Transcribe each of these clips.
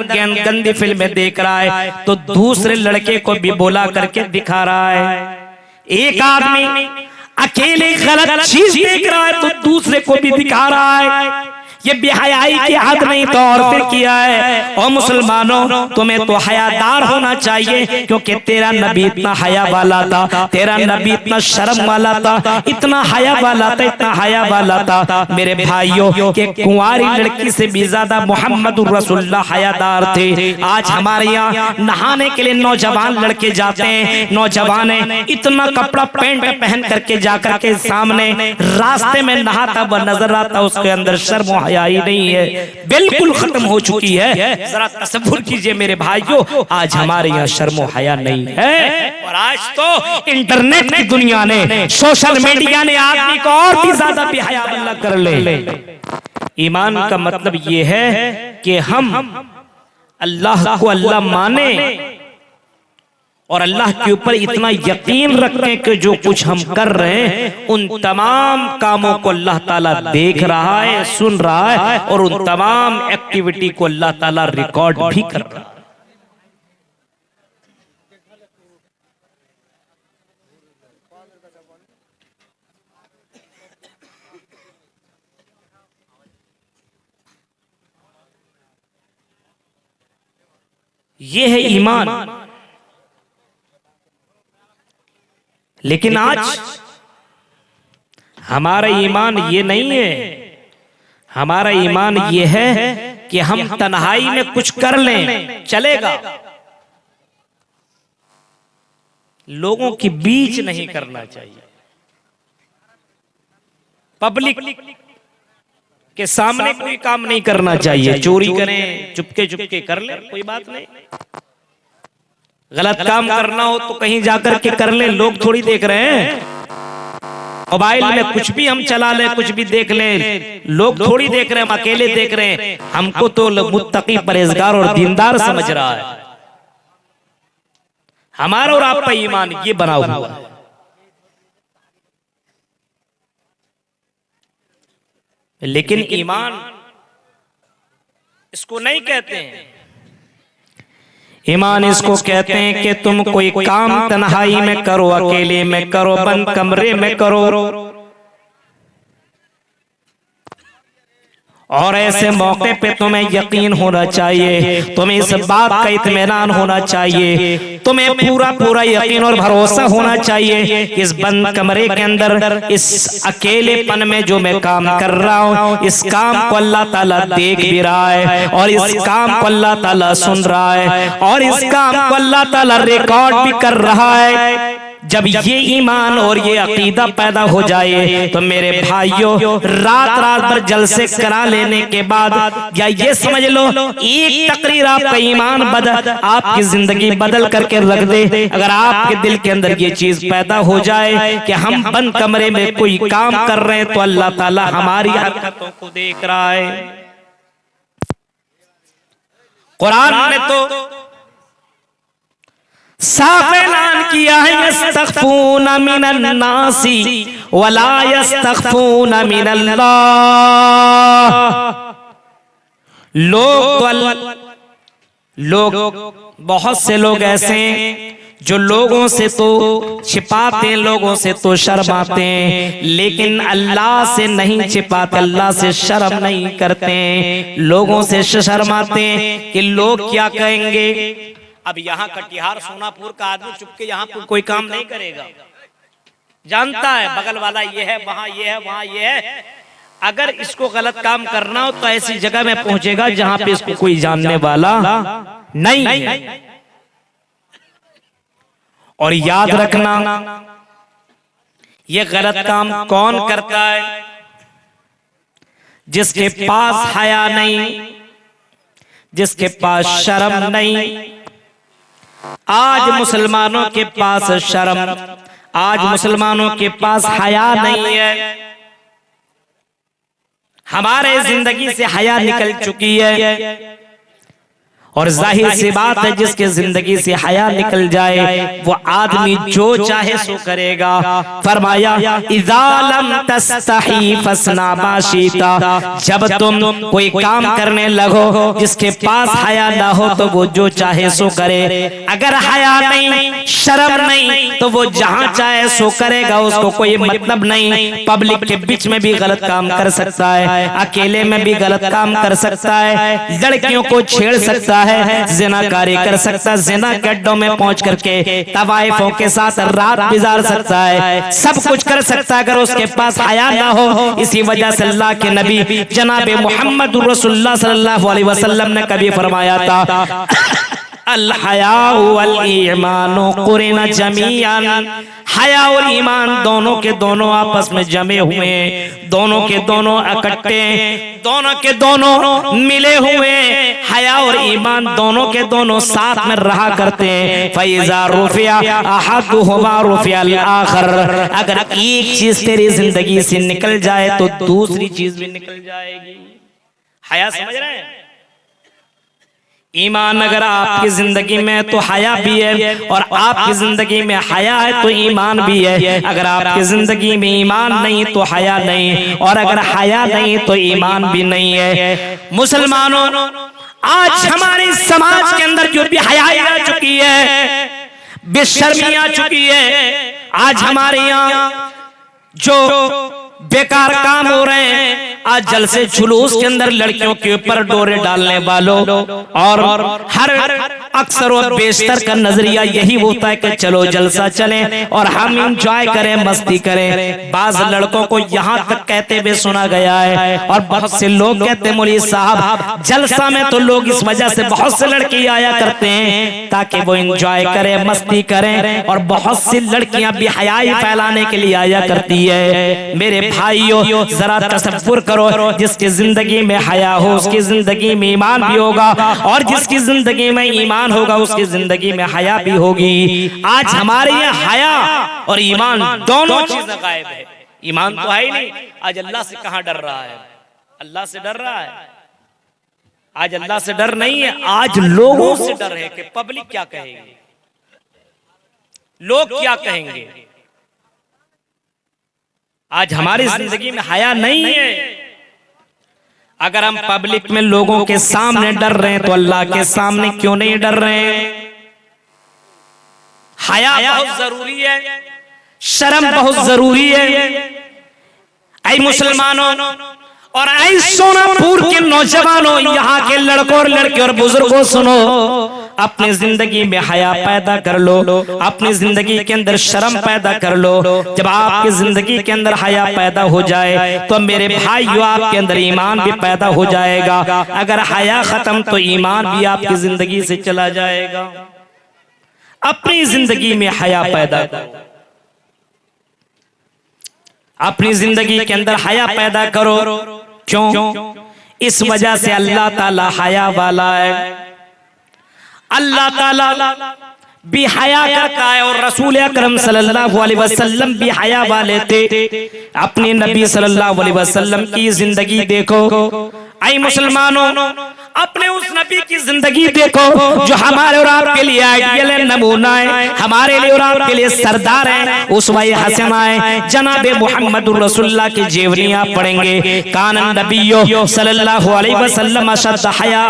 गंदी फिल्में देख रहा है तो दूसरे लड़के को भी बोला करके दिखा रहा है। एक आदमी अकेले गलत चीज देख रहा है तो दूसरे को भी दिखा रहा है। ये बेहयाई की हद नहीं तो और फिर किया है। और मुसलमानों, तुम्हें तो हयादार होना चाहिए, क्योंकि तेरा नबी इतना हया वाला था, तेरा नबी इतना शर्म वाला था, इतना हया वाला था, इतना हया वाला था मेरे भाइयों के कुंवारी लड़की से भी ज्यादा मोहम्मद रसूलुल्लाह हयादार थे। आज हमारे यहाँ नहाने के लिए नौजवान लड़के जाते हैं, नौजवान इतना कपड़ा पैंट पहन करके जाकर के सामने रास्ते में नहाता हुआ नजर आता, उसके अंदर शर्म ही नहीं है, बिल्कुल खत्म हो चुकी है। जरा तसव्वुर कीजिए मेरे भाइयों, आज हमारे यहाँ शर्म हया नहीं है। और आज तो इंटरनेट की दुनिया ने, सोशल मीडिया ने आदमी को और भी ज्यादा बेहया वाला कर ले। ईमान का मतलब ये है कि हम अल्लाह को अल्लाह माने और अल्लाह के ऊपर इतना यकीन रखें कि जो कुछ हम कर रहे हैं उन तमाम कामों को अल्लाह ताला देख रहा है, सुन रहा है, और उन तमाम एक्टिविटी को अल्लाह ताला रिकॉर्ड भी कर रहा है। ये है ईमान। लेकिन आज हमारा ईमान ये नहीं है। हमारा ईमान ये है कि हम तन्हाई में कुछ कर लें, चलेगा, लोगों के बीच नहीं करना चाहिए, पब्लिक के सामने कोई काम नहीं करना चाहिए। चोरी करें, चुपके चुपके कर ले, कोई बात नहीं। गलत काम करना हो तो कहीं जाकर के कर ले, लोग थोड़ी देख रहे हैं। मोबाइल में कुछ भी हम चला ले, कुछ भी देख ले, लोग थोड़ी देख रहे हैं, हम अकेले देख रहे हैं। हमको तो मुत्तकी, परहेजगार और दीनदार समझ रहा है। हमारा और आपका ईमान ये बना हुआ है। लेकिन ईमान इसको नहीं कहते हैं। ईमान इसको कहते हैं कि तुम कोई काम तन्हाई में करो, अकेले में करो, बंद कमरे में करो, और ऐसे मौके पे तुम्हें यकीन होना चाहिए, तुम्हें इस बात का इत्मीनान होना चाहिए, तुम्हें पूरा पूरा यकीन और भरोसा होना चाहिए इस बंद कमरे के अंदर, इस अकेलेपन में जो मैं काम कर रहा हूँ, इस काम को अल्लाह ताला देख भी रहा है, और इस काम को अल्लाह ताला सुन रहा है, और इस काम को अल्लाह ताला रिकॉर्ड भी कर रहा है। जब ये ईमान और ये अकीदा पैदा हो जाए तो मेरे भाइयों, रात रात भर जलसे करा लेने के बाद, या ये समझ लो एक तकरीर आपका ईमान आपकी जिंदगी बदल करके रख दे। अगर आपके दिल के अंदर ये चीज पैदा हो जाए कि हम बंद कमरे में कोई काम कर रहे हैं तो अल्लाह ताला हमारी हरकतों को देख रहा है। कुरान ने तो साफ ऐलान किया है, यस्तख्फूना मिनन नासी वला यस्तख्फूना मिनल्लाह। लोग बहुत से लोग ऐसे हैं जो लोगों से तो छिपाते हैं, लोगों से तो शर्माते हैं, लेकिन अल्लाह से नहीं छिपाते, अल्लाह से शर्म नहीं करते, लोगों से शर्माते हैं कि लोग क्या कहेंगे। अब यहाँ कटिहार सोनापुर का आदमी चुपके यहाँ कोई काम नहीं करेगा, जानता है बगल वाला ये है, वहां ये है, वहां ये है। अगर इसको गलत काम करना हो तो ऐसी जगह में पहुंचेगा जहां पे इसको कोई जानने वाला नहीं है। और याद रखना, ये गलत काम कौन करता है? जिसके पास हया नहीं, जिसके पास शर्म नहीं। आज मुसलमानों के पास शर्म, आज मुसलमानों के पास हया नहीं है। हमारे जिंदगी से हया निकल चुकी है, और जाहिर सी बात है जिसके जिंदगी से हया निकल जाए वो आदमी जो चाहे सो करेगा। फरमाया इज़ा लम तस्तही फस्ना मा शीता, जब तुम कोई काम करने लगो जिसके पास हया ना हो तो वो जो चाहे सो करे। अगर हया नहीं, शर्म नहीं, तो वो जहां चाहे सो करेगा, उसको कोई मतलब नहीं। पब्लिक के बीच में भी गलत काम कर सकता है, अकेले में भी गलत काम कर सकता है, लड़कियों को छेड़ सकता है, जिनाकारी कर सकता है, जिना के अड्डों में पहुंच करके तवाइफों के साथ रात गुजार सकता है, सब कुछ कर सकता है अगर उसके पास हया ना हो। इसी वजह से अल्लाह के नबी जनाब मोहम्मद रसूलुल्लाह सल्लल्लाहु अलैहि वसल्लम ने कभी फरमाया था अल हयाउ वल ईमानु कुरिना जमीअन, हया और ईमान दोनों के दोनों आपस में जमे हुए, दोनों के दोनों इकट्ठे, दोनों के दोनों मिले हुए। हया और ईमान दोनों के दोनों साथ में रहा करते हैं। फैज़ा रुफिया अहदुहुमा रुफिया अल आखर, अगर एक चीज तेरी जिंदगी से निकल जाए तो दूसरी चीज भी निकल जाएगी। हया समझ रहे हैं? ईमान अगर आपकी जिंदगी में तो हया भी है, और आपकी जिंदगी में हया है तो ईमान भी है। अगर आपकी जिंदगी में ईमान नहीं तो हया नहीं, और अगर हया नहीं तो ईमान भी नहीं है। मुसलमानों, आज हमारे समाज के अंदर जो भी हया आ चुकी है, बेशर्मी आ चुकी है। आज हमारे यहाँ जो बेकार काम हो रहे हैं, आज जलसे जुलूस के अंदर लड़कियों के ऊपर डोरे डालने वालों और हर अक्सर और बेशतर का नजरिया यही होता है कि चलो जलसा चलें और हम इंजॉय करें, मस्ती करें। बाज लड़कों को यहाँ तक कहते हुए सुना गया है, और बहुत से लोग कहते हैं मौलवी साहब जलसा में तो लोग इस वजह से बहुत से लड़के आया करते हैं ताकि वो इंजॉय करें, मस्ती करें, और बहुत सी लड़कियां भी हयाई फैलाने के लिए आया करती है। मेरे भाइयों, जरा तसव्वुर करो, जिसकी जिंदगी में हया हो उसकी जिंदगी में ईमान भी होगा, और जिसकी जिंदगी में ईमान होगा उसकी जिंदगी में हया भी होगी। आज हमारे यहाँ हया और ईमान दोनों चीजें गायब है। ईमान तो है ही नहीं। आज अल्लाह से कहां डर रहा है? अल्लाह से डर रहा है? आज अल्लाह से डर नहीं है, आज लोगों से डर है कि पब्लिक क्या कहेगी, लोग क्या कहेंगे। आज हमारी जिंदगी में हया नहीं है। अगर हम पब्लिक में लोगों के सामने डर रहे हैं तो अल्लाह के सामने क्यों नहीं डर रहे हैं? हया बहुत जरूरी है, शर्म बहुत जरूरी है। ऐ मुसलमानों और ऐ सोनापुर के नौजवानों, यहाँ के लड़कों और लड़के और बुजुर्गों, सुनो, अपनी जिंदगी में हया पैदा कर लो, अपनी जिंदगी के अंदर शर्म पैदा कर लो। जब आपकी जिंदगी के अंदर हया पैदा हो जाए तो मेरे भाइयों आपके अंदर ईमान भी पैदा हो जाएगा। अगर हया खत्म तो ईमान भी आपकी जिंदगी से चला जाएगा। अपनी जिंदगी में हया पैदा करो, अपनी जिंदगी के अंदर हया पैदा करो। क्यों? इस वजह से अल्लाह ताला हया वाला है, अल्लाह ताला भी हया करता है, और रसूल अकरम सल्लल्लाहु अलैहि वसल्लम भी हया वाले थे। अपने नबी सल्लल्लाहु अलैहि वसल्लम की जिंदगी देखो। ऐ मुसलमानों, अपने उस नबी की जिंदगी देखो जो हमारे और आपके लिए आइडियल है, नमूना है, हमारे लिए और आपके लिए सरदार है, उसवाए हसना है। जनाब मोहम्मद रसूलुल्लाह की जीवनी आप पढ़ेंगे, कान नबियो सल्लल्लाहु अलैहि वसल्लम अशद्द हया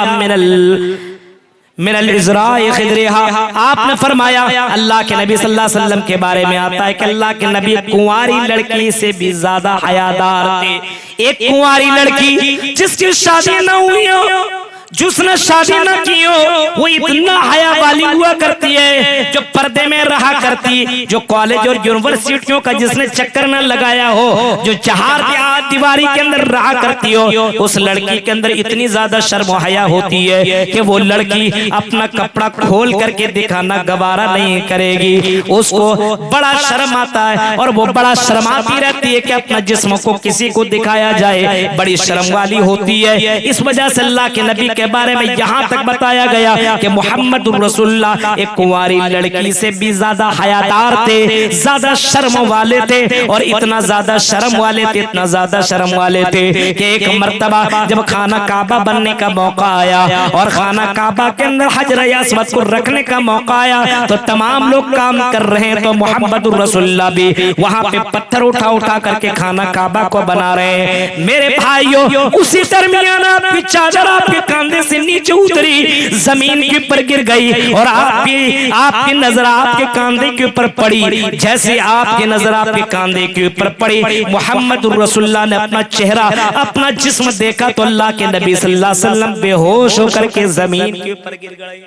मिनल इज़रा'i खिदरिहा। आपने फरमाया, अल्लाह के नबी सल्लल्लाहु अलैहि वसल्लम के बारे में आता है कि अल्लाह के नबी कुंवारी लड़की से भी ज्यादा हयादार थे। एक कुंवारी लड़की जिसकी शादी न हुई हो, जिसने शादी न की हो, वो इतना हया वाली हुआ करती है, जो पर्दे में रहा करती, जो कॉलेज और यूनिवर्सिटियों का जिसने चक्कर न लगाया हो, जो चार दीवारी के अंदर रहा करती हो, उस लड़की के अंदर इतनी ज्यादा शर्म हया होती है कि वो लड़की अपना कपड़ा खोल करके दिखाना गवारा नहीं करेगी। उसको बड़ा शर्म आता है, और वो बड़ा शर्माती रहती है कि अपना जिस्म को किसी को दिखाया जाए, बड़ी शर्म वाली होती है। इस वजह से अल्लाह के नबी के बारे में यहाँ तक बताया गया कि मोहम्मद रसूलुल्लाह एक कुंवारी लड़की से भी ज्यादा हयादार थे, ज्यादा शर्म वाले थे, और इतना ज्यादा शर्म वाले थे, इतना ज्यादा शर्म वाले थे कि एक मर्तबा जब खाना काबा बनने का मौका आया और खाना काबा के अंदर हजर अस्वद को रखने का मौका आया, तो तमाम लोग काम कर रहे हैं, तो मोहम्मद रसूलुल्लाह भी वहां पे पत्थर उठा उठा करके खाना काबा को बना रहे हैं। मेरे भाइयों, उसी दरमियान आपकी चादर आपके कंधे से नीचे उतरी, जमीन के ऊपर गिर गई और आपकी नजर आपके कंधे के ऊपर पड़ी। जैसे आपकी नजर आपके कंधे के ऊपर पड़ी, मोहम्मद रसूलुल्लाह ने अपना चेहरा, अपना जिस्म देखा तो अल्लाह के नबी सल्लल्लाहु अलैहि वसल्लम बेहोश होकर के जमीन के ऊपर गिर गए।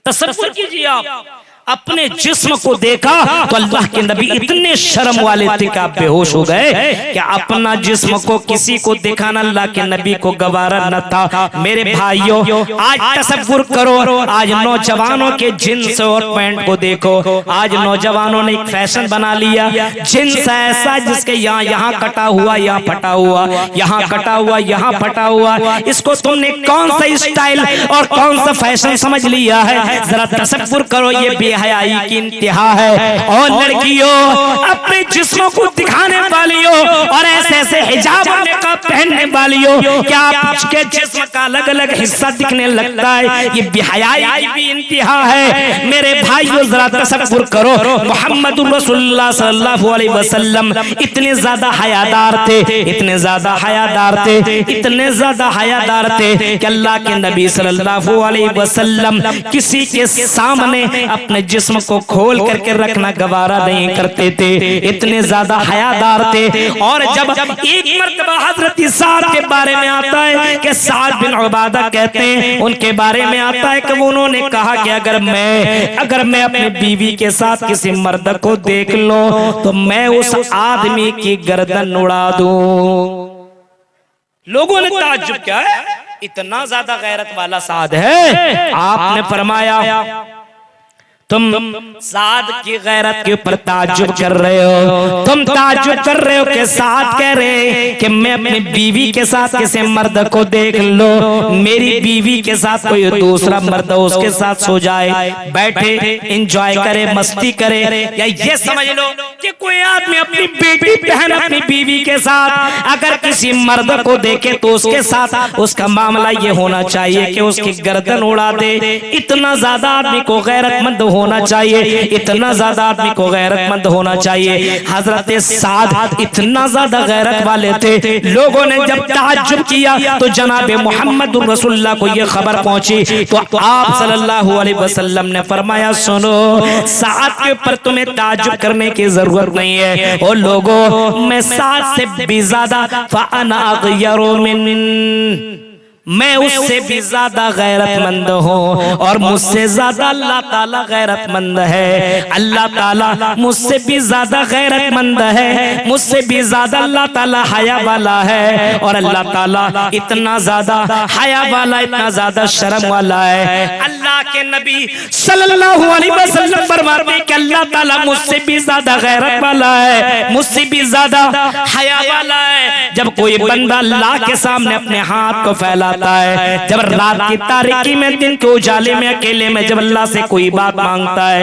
तसव्वुर कीजिए, आप अपने जिस्म को देखा तो अल्लाह के नबी इतने शर्म वाले थे कि आप बेहोश हो गए कि अपना जिस्म को किसी को दिखाना अल्लाह के नबी को गवारा न था। मेरे भाइयों, आज तसव्वुर करो, आज नौजवानों के जींस और पैंट को देखो। आज नौजवानों ने एक फैशन बना लिया, जींस ऐसा जिसके यहाँ कटा हुआ, यहाँ फटा हुआ, यहाँ कटा हुआ, यहाँ फटा हुआ। इसको तुमने कौन सा स्टाइल और कौन सा फैशन समझ लिया है? जरा तसव्वुर करो, ये बेहयाई की इंतहा है। और लड़कियों, अपने जिस्मों को दिखाने वालियों और ऐसे ऐसे हिजाब का पहनने वालियों, क्या आपके जिस्म का अलग अलग हिस्सा दिखने लगता है? ये बेहयाई की इंतहा है। मेरे भाइयों, जरा तसव्वुर करो, मोहम्मद रसूलुल्लाह सल्लल्लाहु अलैहि वसल्लम इतने ज्यादा हयादार थे, इतने ज्यादा हयादार थे, इतने ज्यादा हयादार थे कि अल्लाह के नबी सल्लल्लाहु अलैहि वसल्लम किसी के सामने अपने जिस्म को खोल करके रखना गवारा नहीं करते थे, इतने ज्यादा हयादार थे। और जब एक मर्तबा हजरत साद के बारे में आता है कि साद बिन उबादा कहते हैं, उनके बारे में आता है कि उन्होंने कहा कि अगर मैं अपनी बीवी के साथ किसी मर्द को देख लूं तो मैं उस आदमी की गर्दन उड़ा दूं। लोगों ने ताज्जुब किया है, इतना ज्यादा गैरत वाला साद है। आपने फरमाया, तुम साद की गैरत के ऊपर ताज्जुब कर रहे हो, तुम ताज्जुब कर रहे हो कि साद कह रहे कि मैं अपनी बीवी के साथ किसी मर्द को देख लो, मेरी बीवी के साथ कोई दूसरा मर्द उसके साथ सो जाए, बैठे एंजॉय करे, मस्ती करे, या ये समझ लो कि कोई आदमी अपनी बेटी बहन अपनी बीवी के साथ अगर किसी मर्द को देखे तो उसके साथ उसका मामला ये होना चाहिए कि उसकी गर्दन उड़ा दे। इतना ज्यादा आदमी को गैरतमंद होना चाहिए, इतना ज्यादा आदमी को गैरतमंद होना चाहिए। हजरत साद इतना ज्यादा गैरत वाले थे, लोगों ने जब ताज्जुब किया तो जनाब मोहम्मद रसूलुल्लाह को यह खबर पहुंची तो आप सल्लल्लाहु अलैहि वसल्लम ने फरमाया, सुनो, साद के ऊपर तुम्हें ताज्जुब करने की जरूरत नहीं है। और लोगों, मैं साद से भी ज्यादा फ़अना अग़यरु मिन, मैं उससे भी ज्यादा गैरतमंद हूँ और मुझसे ज्यादा अल्लाह ताला गैरतमंद है। अल्लाह ताला मुझसे भी ज्यादा गैरतमंद है, मुझसे भी ज्यादा अल्लाह ताला हया वाला है। और अल्लाह ताला इतना ज्यादा हया वाला, इतना ज्यादा शर्म वाला है। अल्लाह के नबी सल्लल्लाहु अलैहि वसल्लम फरमाते हैं कि अल्लाह ताला मुझसे भी ज्यादा गैरत वाला है, मुझसे भी ज्यादा हया वाला है। जब कोई बंदा अल्लाह के सामने अपने हाथ को फैलाता है, जब रात की तारीकी में, दिन के उजाले में, अकेले में जब अल्लाह से कोई बात मांगता है,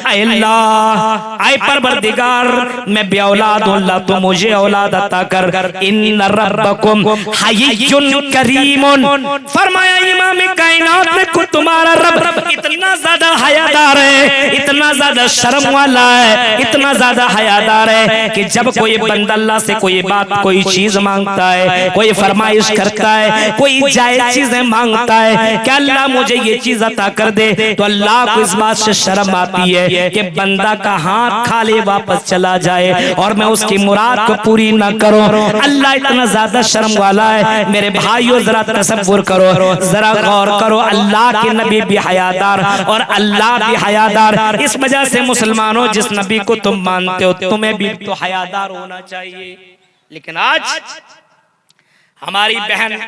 ऐ अल्लाह, ऐ परवरदिगार, मैं बेऔलाद हूं, अल्लाह तो मुझे औलाद अता कर। इन्ना रब्बकुम हय्युन करीमुन, फरमाया इमाम कायनात ने खुद तुम्हारा रब इतना ज्यादा हयादार है, इतना ज्यादा शर्म वाला है, इतना ज्यादा हयादार है कि जब कोई बंदा अल्लाह से कोई बात, कोई चीज मांगता है, कोई फरमाइश करता है, कोई जायज चीजें मांगता है कि अल्लाह मुझे ये चीज अता कर दे, तो अल्लाह को इस बात से शर्म आती है कि बंदा का हाथ खाली वापस चला जाए और मैं उसकी मुराद को पूरी ना करूं। अल्लाह इतना ज्यादा शर्म वाला है। मेरे भाइयों, जरा तसव्वुर करो, जरा गौर करो, अल्लाह के नबी भी हयादार और अल्लाह भी हयादार। इस वजह से मुसलमानों, जिस नबी को तुम मानते हो तुम्हें भी तो हयादार होना चाहिए। लेकिन आज हमारी बहन,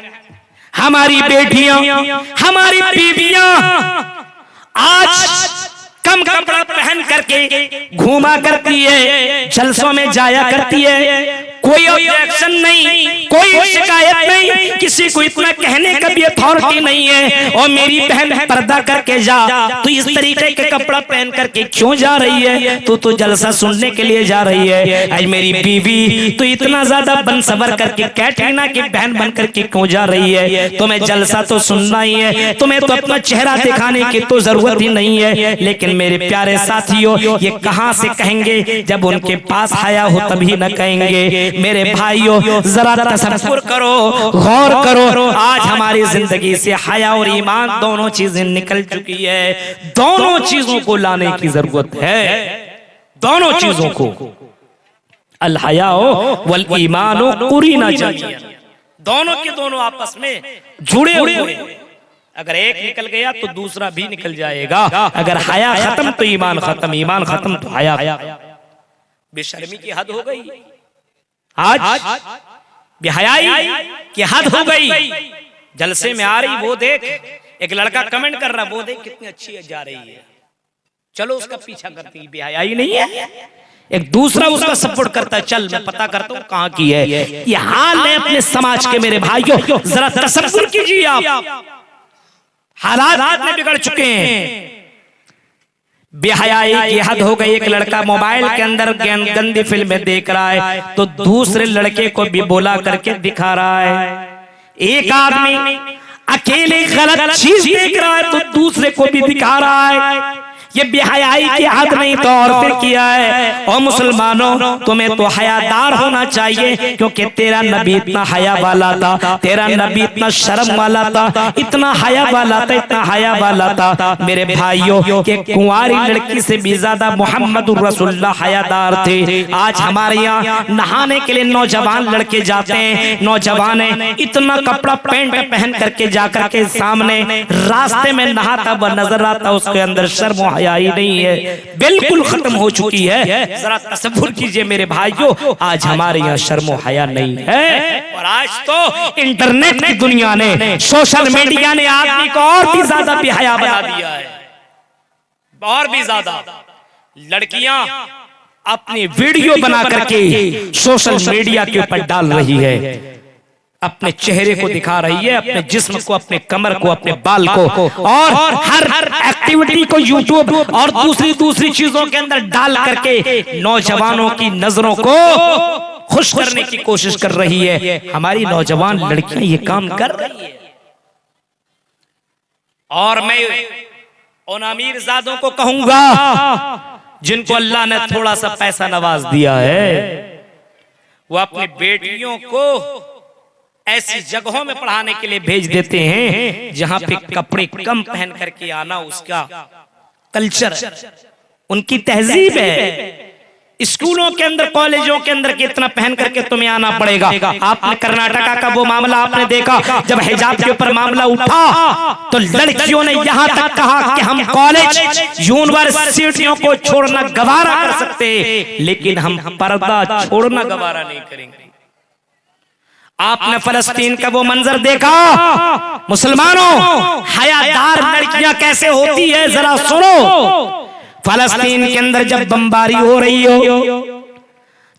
हमारी बेटियां, हमारी बीवियां आज कम कपड़ा पहन करके घूमा करती है, जलसों में जाया करती है, कोई ऑब्जेक्शन नहीं, कोई शिकायत नहीं, किसी को इतना कहने का भी अथॉरिटी नहीं है। और मेरी बहन पर्दा करके जा, तू इस तरीके के कपड़ा पहन करके क्यों जा रही है? तू तो जलसा सुनने के लिए जा रही है। आज मेरी बीवी तो इतना ज्यादा बन सवर करके कैटरीना की बहन बन करके क्यों जा रही है? तुम्हें जलसा तो सुनना ही है, तुम्हें तो अपना चेहरा दिखाने की तो जरूरत ही नहीं है। लेकिन मेरे प्यारे साथियों, ये कहां से कहेंगे जब उनके पास हया हो तभी न कहेंगे। मेरे भाइयों जरा तसव्वुर करो, गौर करो, आज हमारी जिंदगी से हया और ईमान दोनों चीजें निकल चुकी है। दोनों चीजों को लाने की जरूरत है, दोनों चीजों को। अल हयाओ वल ईमानो कुरीना जमीअन, दोनों के दोनों आपस में जुड़े हुए। अगर एक निकल गया तो दूसरा भी निकल जाएगा। अगर हया खत्म तो ईमान खत्म, ईमान खत्म तो हया। बेशर्मी की हद हो गई, आज बेहयाई की हद हो गई। जलसे में आ रही वो देख, एक लड़का कमेंट कर रहा, वो देख कितनी अच्छी जा रही है, चलो उसका पीछा करती। बेहयाई नहीं है? एक दूसरा उसका सपोर्ट करता है, चल मैं पता करता हूं कहां की है। ये हाल है अपने समाज के मेरे भाइयों, जरा तसव्वुर कीजिए आप। हालात में बिगड़ चुके हैं, बेहयाई की हद हो गई। एक लड़का मोबाइल के अंदर गंदी फिल्में देख रहा है तो दूसरे लड़के को भी बोला करके दिखा रहा है। एक आदमी अकेले गलत चीज देख रहा है तो दूसरे को भी दिखा रहा है। ये बेहयाई की हद नहीं तो और फिर किया है। और मुसलमानों, तुम्हें तो हयादार होना चाहिए, क्योंकि तेरा नबी इतना हया वाला था, तेरा नबी इतना शर्म वाला था, इतना हया वाला था, इतना हया वाला था मेरे भाइयों के कुंवारी लड़की से भी ज्यादा मोहम्मदुर रसूलुल्लाह हयादार थे। आज हमारे यहाँ नहाने के लिए नौजवान लड़के जाते हैं, नौजवान इतना कपड़ा पैंट पहन करके जाकर के सामने रास्ते में नहाता हुआ नजर आता, उसके अंदर शर्म हया ही नहीं है, बिल्कुल खत्म हो चुकी है। जरा तसव्वुर कीजिए मेरे भाइयों, आज हमारे यहाँ शर्म हया नहीं है। और आज तो इंटरनेट की दुनिया ने, सोशल मीडिया ने आदमी को और भी ज्यादा बेहया बना दिया है, और भी ज्यादा। लड़कियां अपनी वीडियो बना करके सोशल मीडिया के ऊपर डाल रही है, अपने चेहरे को दिखा रही है, अपने जिस्म को, अपने कमर को, अपने बाल को, और हर एक्टिविटी को यूट्यूब और दूसरी चीजों के अंदर डाल करके नौजवानों की नजरों को खुश करने की कोशिश कर रही है। हमारी नौजवान लड़कियां ये काम कर रही है। और मैं उन अमीरजादों को कहूंगा जिनको अल्लाह ने थोड़ा सा पैसा नवाज दिया है, वो अपनी बेटियों को ऐसी जगहों में पढ़ाने के लिए भेज देते हैं जहां पे कपड़े कम पहन करके आना उसका कल्चर, उनकी तहजीब है। स्कूलों के अंदर, कॉलेजों के अंदर कितना पहन करके तुम्हें आना पड़ेगा। आपने कर्नाटका का वो मामला आपने देखा, जब हिजाब के ऊपर मामला उठा तो लड़कियों ने यहां तक कहा कि हम कॉलेज यूनिवर्सिटियों को छोड़ना गवारा कर सकते, लेकिन हम पर्दा छोड़ना गवारा नहीं करेंगे। आपने फलस्तीन का वो मंजर देखा, मुसलमानों, हयादार लड़कियां कैसे होती है जरा सुनो। फलस्तीन के अंदर जब बमबारी हो रही हो,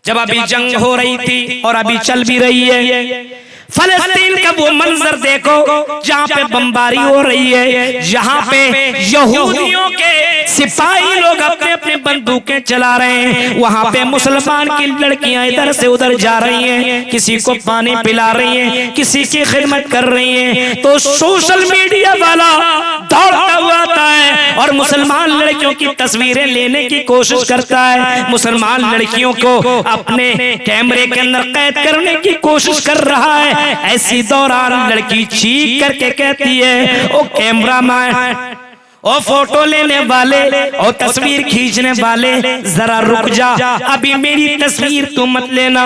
जब अभी जंग हो रही थी और अभी चल भी रही है, फलस्तीन का वो मंजर देखो जहाँ पे बमबारी हो रही है, जहाँ पे यहूदियों के सिपाही लोग अपने अपने बंदूकें चला रहे हैं, वहाँ पे मुसलमान की लड़कियां इधर से उधर जा रही हैं, किसी को पानी पिला रही हैं, किसी की खिदमत कर रही हैं, तो सोशल मीडिया वाला दौड़ता हुआ आता है और मुसलमान लड़कियों की तस्वीरें लेने की कोशिश करता है, मुसलमान लड़कियों को अपने कैमरे के अंदर कैद करने की कोशिश कर रहा है। ऐसी दौरान लड़की चीख करके कहती है, ओ कैमरामैन, ओ फोटो लेने वाले, ओ तस्वीर खींचने वाले, जरा रुक जा, अभी मेरी तस्वीर तू मत लेना।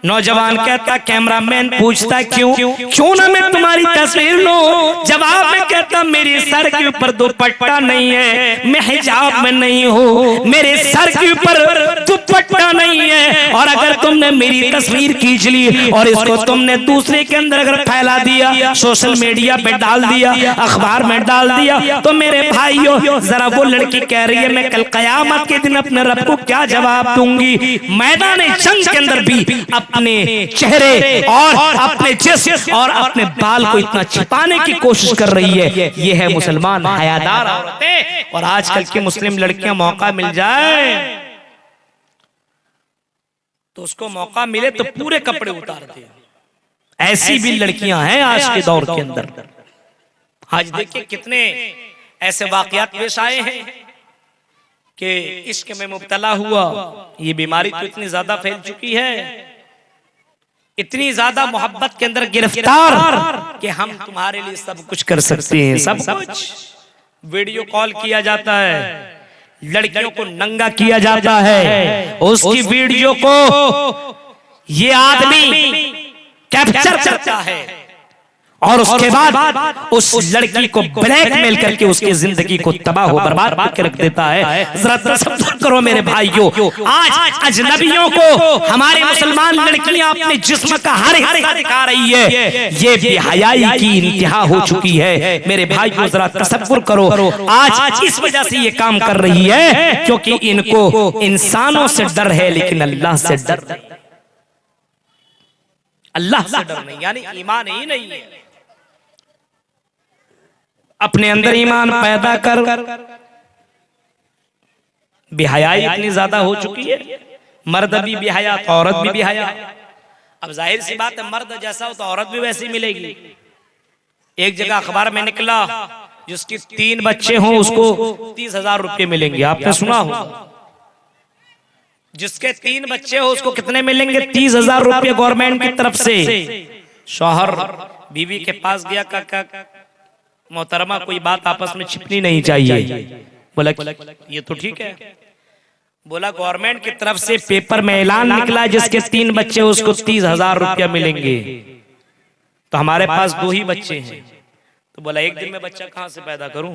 नौजवान कहता, कैमरामैन पूछता क्यों ना मैं तुम्हारी तस्वीर लूं। जवाब में कहता, मेरे सर के ऊपर दुपट्टा नहीं है, मैं हिजाब में नहीं हूँ, मेरे सर के ऊपर दुपट्टा नहीं है, और अगर तुमने मेरी तस्वीर खींच ली और इसको तुमने दूसरे के अंदर अगर फैला दिया, सोशल मीडिया पे डाल दिया, अखबार में डाल दिया, तो मेरे मेरे भाइयों, जरा वो लड़की कह रही है मैं कल कयामत के दिन अपने रब को क्या जवाब दूंगी। मैदान जंग के अंदर भी अपने चेहरे और अपने जिस्म और अपने बाल को इतना छिपाने की कोशिश कर रही है। ये है मुसलमान हयादार औरतें। और आजकल की मुस्लिम लड़कियां मौका मिल जाए तो उसको मौका मिले तो पूरे कपड़े उतारते हैं। ऐसी भी लड़कियां हैं आज के दौर के अंदर। आज देखिए कितने ऐसे वाकयात पेश आए हैं कि इश्क में मुब्तला हुआ। ये बीमारी तो इतनी ज्यादा फैल चुकी है, इतनी ज्यादा मोहब्बत के अंदर गिरफ्तार कि हम तुम्हारे लिए सब कुछ कर सकते हैं। सब कुछ वीडियो कॉल किया जाता है, लड़कियों को नंगा किया जाता है, उसकी वीडियो को ये आदमी कैप्चर करता है और उसके बाद उस लड़की को ब्लैकमेल करके उसकी जिंदगी को तबाह बर्बाद करके रख देता है। जरा तसव्वुर करो मेरे भाइयों, आज अजनबियों को हमारी मुसलमान लड़कियां अपने जिस्म का हर हिस्सा दिखा रही है। ये बेहयाई की इंतहा हो चुकी है मेरे भाइयों। जरा तसव्वुर करो, आज इस वजह से ये काम कर रही है क्योंकि इनको इंसानों से डर है लेकिन अल्लाह से डर नहीं। अल्लाह से डर नहीं, यानी ईमान ही नहीं है। अपने अंदर ईमान पैदा कर। बेहयाई इतनी ज्यादा हो चुकी है, मर्द भी बेहया तो औरत भी बेहया। अब जाहिर सी बात है, मर्द जैसा हो तो औरत भी वैसी मिलेगी। एक जगह अखबार में निकला जिसके 3 बच्चे हों उसको 30,000 रुपये मिलेंगे। आपने सुना हो? जिसके 3 बच्चे हो उसको कितने मिलेंगे? 30,000 रुपये गवर्नमेंट की तरफ से। शौहर बीवी के पास गया, का मोहतरमा कोई बात आपस में छिपनी नहीं चाहिए। बोला ये तो ठीक है। बोला गवर्नमेंट की तरफ से पेपर में ऐलान निकला जिसके 3 बच्चे उसको 30,000 रुपया मिलेंगे। तो हमारे पास 2 ही बच्चे हैं। तो बोला एक दिन में बच्चा कहां से पैदा करूं?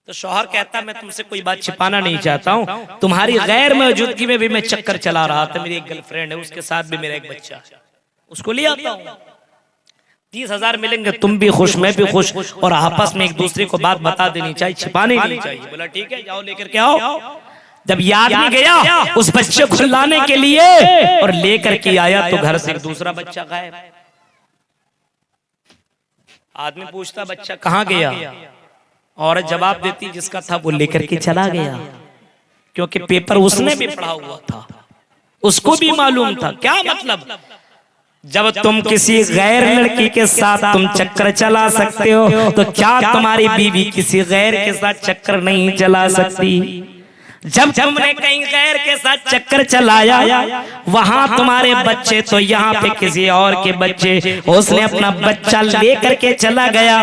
तो शौहर कहता मैं तुमसे कोई बात छिपाना नहीं चाहता हूं, तुम्हारी गैर मौजूदगी में भी मैं चक्कर चला रहा था। मेरी एक गर्लफ्रेंड है, उसके साथ भी मेरा एक बच्चा है, उसको ले आता हूं। 30,000 मिलेंगे, तुम भी खुश मैं भी खुश, और आपस में एक दूसरे को बात बता देनी चाहिए, छिपाने नहीं चाहिए। बोला ठीक है, जाओ लेकर के आओ। जब ये आदमी गया उस बच्चे को लाने के लिए और लेकर के आया तो घर से एक दूसरा बच्चा गायब। आदमी पूछता बच्चा कहाँ गया? औरत जवाब देती जिसका था वो लेकर के चला गया, क्योंकि पेपर उसने भी पढ़ा हुआ था, उसको भी मालूम था। क्या मतलब? जब तुम किसी गैर लड़की के साथ तुम चक्कर चला सकते हो तो क्या तुम्हारी बीवी किसी गैर के साथ चक्कर नहीं चला सकती? जब तुमने कहीं गैर के साथ चक्कर चलाया, वहां तुम्हारे बच्चे तो यहाँ पे किसी और के बच्चे, उसने अपना बच्चा लेकर के चला गया।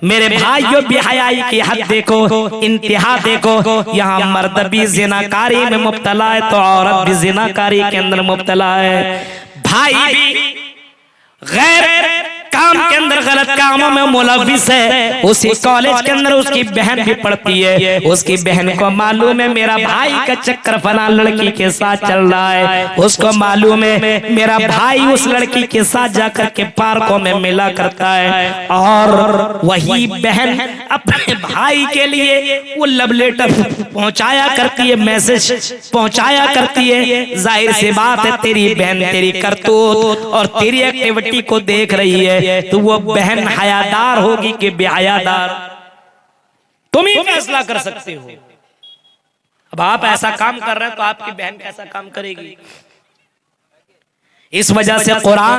मेरे भाइयों बेहयाई की हद देखो, इंतहा देखो। यहाँ मर्द भी जिनाकारी में मुब्तला है तो औरत भी जिनाकारी के अंदर मुब्तला है। भाई भी गैर काम के अंदर गलत कामों में मुलविस है। उसी कॉलेज के अंदर उसकी बहन भी पढ़ती है, उसकी बहन को मालूम है मेरा भाई का चक्कर फला लड़की के साथ चल रहा है, उसको मालूम है मेरा भाई उस लड़की के साथ जाकर के पार्कों में मिला करता है, और वही बहन अपने भाई के लिए वो लव लेटर पहुंचाया करती है, मैसेज पहुंचाया करती है। जाहिर सी बात है तेरी बहन तेरी करतूत और तेरी एक्टिविटी को देख रही है तो वो बहन हयादार होगी कि बेहयादार, तुम ही फैसला कर सकते हो। अब आप ऐसा काम कर रहे हैं तो आपकी बहन कैसा काम करेगी? इस वजह से कुरान